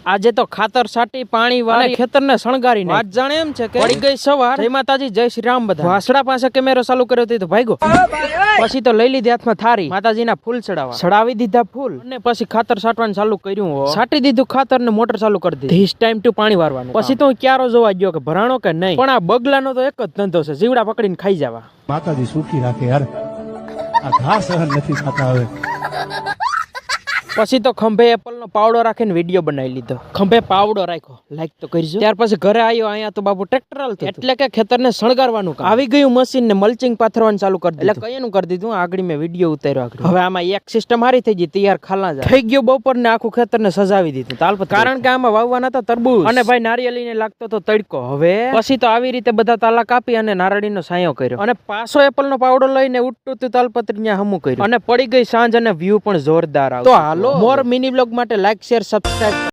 આજે તો ખાતર સાટી પાણી વાળી ખેતરને શણગારીને વાત જાણે એમ છે કે પડી ગઈ સવાર. જય માતાજી, જય શ્રી રામ. બધા વાસડા પાસે કેમેરો ચાલુ કર્યો તો ભાગ્યો. પછી તો લઈ લીધી હાથમાં થારી, માતાજીના ફૂલ ચડાવી દીધા ફૂલ અને પછી ખાતર સાટવાનું ચાલુ કર્યું. સાટી દીધું ખાતર ને મોટર ચાલુ કરી દીધી. ધીસ ટાઈમ ટુ પાણી વારવાનું. પછી તો હું ક્યારો જોવા ગયો કે ભરાણો કે નહીં, પણ આ બગલાનો તો એક જ ધંધો છે, જીવડા પકડીને ખાઈ જવા. માતાજી સુખી રાખે યાર, આ ઘાસ સહન નથી થતા હવે. પછી તો ખંભે એપલ નો પાવડો રાખીને વિડીયો બનાવી લીધો. ખંભે પાવડો રાખ્યો, લાઈક તો કરજો. ત્યાર પછી ઘરે આવ્યો, અહીંયા તો બાબુ ટ્રેક્ટર હાલતું, એટલે કે ખેતરને શણગારવાનું કામ. આવી ગયું મશીન ને મલ્ચિંગ પાથરવાનું ચાલુ કરી દીધું. એટલે કયાનું કરી દીધું, આગળ મેં વિડીયો ઉતાર્યો. આગળ હવે આમાં એક સિસ્ટમ હારી થઈ ગઈ, તૈયાર ખાલા થઈ ગયો. બપોર ને આખું ખેતરને સજાવી દીધું તાલપત્ર, કારણ કે આમાં વાવવાના હતા તરબૂચ અને ભાઈ નારિયેળીને લાગતો તો તડકો. હવે પછી તો આવી રીતે બધા તાલા કાપી અને નારળીનો સાયો કર્યો અને પાછો એપલ નો પાવડો લઈને ઉઠતું હતું તાલપત્રી ત્યાં હમું કર્યું અને પડી ગઈ સાંજ અને વ્યૂ પણ જોરદાર આવ્યો. તો હાલો મોર મિની બ્લોગ માટે લાઈક, શેર, સબસ્ક્રાઇબ.